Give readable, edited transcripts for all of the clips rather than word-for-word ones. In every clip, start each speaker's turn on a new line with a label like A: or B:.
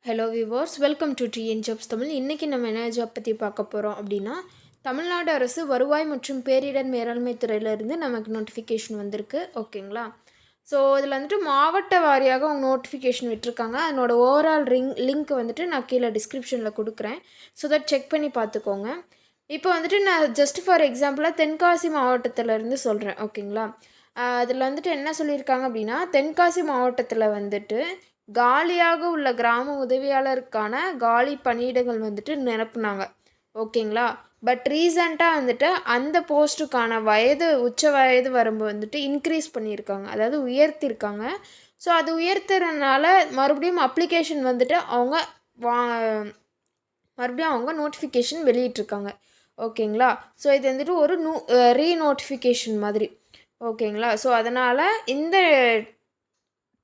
A: Hello viewers, welcome to TN jobs Tamil. இன்றைக்கி நம்ம என்ன ஜாப் பற்றி பார்க்க போகிறோம் அப்படின்னா, தமிழ்நாடு அரசு வருவாய் மற்றும் பேரிடர் மேலாண்மை துறையிலேருந்து நமக்கு நோட்டிஃபிகேஷன் வந்திருக்கு. ஓகேங்களா? ஸோ இதில் வந்துட்டு மாவட்ட வாரியாக அவங்க நோட்டிஃபிகேஷன் விட்டுருக்காங்க. அதனோட ஓவரால் லிங்க் வந்துட்டு நான் கீழே டிஸ்கிரிப்ஷனில் கொடுக்குறேன். ஸோ தட் செக் பண்ணி பார்த்துக்கோங்க. இப்போ வந்துட்டு நான் ஜஸ்ட் ஃபார் எக்ஸாம்பிளாக தென்காசி மாவட்டத்திலேருந்து சொல்கிறேன். ஓகேங்களா? அதில் வந்துட்டு என்ன சொல்லியிருக்காங்க அப்படின்னா, தென்காசி மாவட்டத்தில் வந்துட்டு காலியாக உள்ள கிராம உதவியாளருக்கான காலி பணியிடங்கள் வந்துட்டு நிரப்புனாங்க. ஓகேங்களா? பட் ரீசண்டாக வந்துட்டு அந்த போஸ்ட்டுக்கான உச்ச வயது வரம்பு வந்துட்டு இன்க்ரீஸ் பண்ணியிருக்காங்க, அதாவது உயர்த்தியிருக்காங்க. ஸோ அது உயர்த்துறதுனால மறுபடியும் அப்ளிகேஷன் வந்துட்டு மறுபடியும் அவங்க நோட்டிஃபிகேஷன் வெளியிட்ருக்காங்க. ஓகேங்களா? ஸோ இது வந்துட்டு ஒரு ரீநோட்டிஃபிகேஷன் மாதிரி. ஓகேங்களா? ஸோ அதனால் இந்த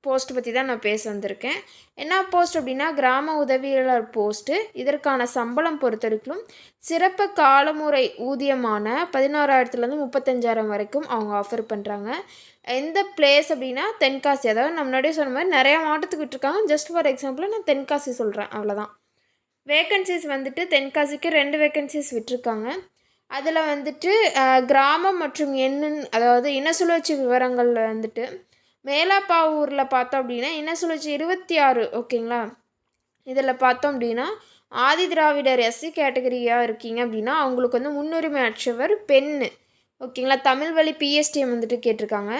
A: போஸ்ட் பற்றி தான் நான் பேச வந்திருக்கேன். என்ன போஸ்ட் அப்படின்னா, கிராம உதவியாளர் போஸ்ட்டு. இதற்கான சம்பளம் பொறுத்தவரைக்கும் சிறப்பு காலமுறை ஊதியமான 16,000லேருந்து 35,000 வரைக்கும் அவங்க ஆஃபர் பண்ணுறாங்க. எந்த பிளேஸ் அப்படின்னா தென்காசி. அதாவது நம்ம முன்னாடியே சொன்ன மாதிரி நிறையா மாவட்டத்துக்கு விட்டுருக்காங்க. ஜஸ்ட் ஃபார் எக்ஸாம்பிள் நான் தென்காசி சொல்கிறேன், அவ்வளோதான். வேக்கன்சிஸ் வந்துட்டு தென்காசிக்கு 2 வேக்கன்சிஸ் விட்டுருக்காங்க. அதில் வந்துட்டு கிராமம் மற்றும் அதாவது இன சுழற்சி விவரங்களில் வந்துட்டு மேலாப்பாவூரில் பார்த்தோம் அப்படின்னா இன சுழற்சி 26. ஓகேங்களா? இதில் பார்த்தோம் அப்படின்னா ஆதி திராவிடர் எஸ்சி கேட்டகரியாக இருக்கீங்க அப்படின்னா அவங்களுக்கு வந்து முன்னுரிமை அற்றவர் பெண்ணு. ஓகேங்களா? தமிழ் வழி பிஎஸ்டிஎம் வந்துட்டு கேட்டிருக்காங்க.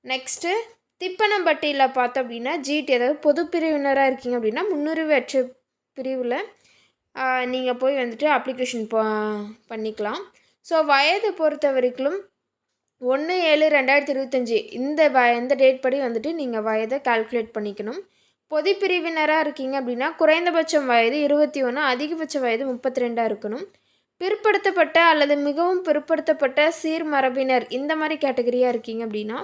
A: நெக்ஸ்ட்டு திப்பனம்பட்டியில் பார்த்தோம் அப்படின்னா ஜிடி, அதாவது பொது பிரிவினராக இருக்கீங்க அப்படின்னா முன்னுரிமை அற்ற பிரிவில் நீங்கள் போய் வந்துட்டு அப்ளிகேஷன் பண்ணிக்கலாம். ஸோ வயது பொறுத்த வரைக்கும் 1/7/2025 இந்த டேட் படி வந்துட்டு நீங்கள் வயதை கால்குலேட் பண்ணிக்கணும். பொது பிரிவினராக இருக்கீங்க அப்படின்னா குறைந்தபட்சம் வயது 21, அதிகபட்ச வயது 32 இருக்கணும். பிற்படுத்தப்பட்ட அல்லது மிகவும் பிற்படுத்தப்பட்ட சீர்மரபினர் இந்த மாதிரி கேட்டகரியாக இருக்கீங்க அப்படின்னா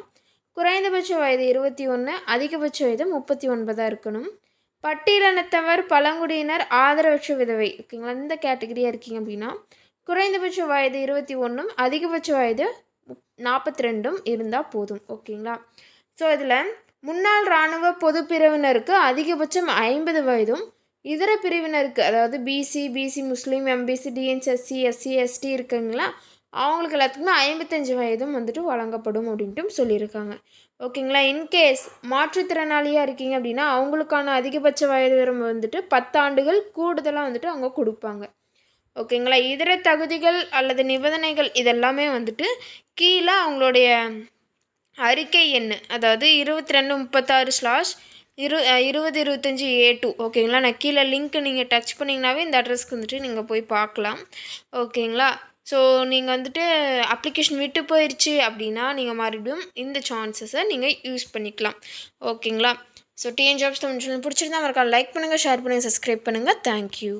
A: குறைந்தபட்ச வயது 21, அதிகபட்ச வயது 39 இருக்கணும். பட்டியலினத்தவர், பழங்குடியினர், ஆதரவற்ற விதவை, ஓகேங்களா, இந்த கேட்டகரியாக இருக்கீங்க அப்படின்னா குறைந்தபட்ச வயது 21, அதிகபட்ச வயது 42 இருந்தால் போதும். ஓகேங்களா? ஸோ இதில் முன்னாள் இராணுவ பொது பிரிவினருக்கு அதிகபட்சம் 50 வயதும், இதர பிரிவினருக்கு அதாவது பிசி முஸ்லீம், எம்பிசி, டிஎன்சி, எஸ்சி எஸ்டி இருக்குங்களா, அவங்களுக்கு எல்லாத்துக்குமே 55 வயதும் வந்துட்டு வழங்கப்படும் அப்படின்ட்டு சொல்லியிருக்காங்க. ஓகேங்களா? இன்கேஸ் மாற்றுத்திறனாளியாக இருக்கீங்க அப்படின்னா அவங்களுக்கான அதிகபட்ச வயது வரம்பு வந்துட்டு 10 ஆண்டுகள் கூடுதலாக வந்துட்டு அவங்க கொடுப்பாங்க. ஓகேங்களா? இதர தகுதிகள் அல்லது நிபந்தனைகள் இதெல்லாமே வந்துட்டு கீழே அவங்களுடைய அறிக்கை எண், அதாவது 2236/2025A2. ஓகேங்களா? நான் கீழே லிங்க் நீங்கள் டச் பண்ணிங்கனாவே இந்த அட்ரஸ்க்கு வந்துட்டு நீங்கள் போய் பார்க்கலாம். ஓகேங்களா? ஸோ நீங்கள் வந்துட்டு அப்ளிகேஷன் விட்டு போயிடுச்சு அப்படின்னா நீங்கள் மறுபடியும் இந்த சான்சஸை நீங்கள் யூஸ் பண்ணிக்கலாம். ஓகேங்களா? ஸோ டிஎன் ஜாப்ஸ் தமிழ் பிடிச்சிருந்தா மறக்காம லைக் பண்ணுங்கள், ஷேர் பண்ணுங்கள், சப்ஸ்கிரைப் பண்ணுங்கள். தேங்க்யூ.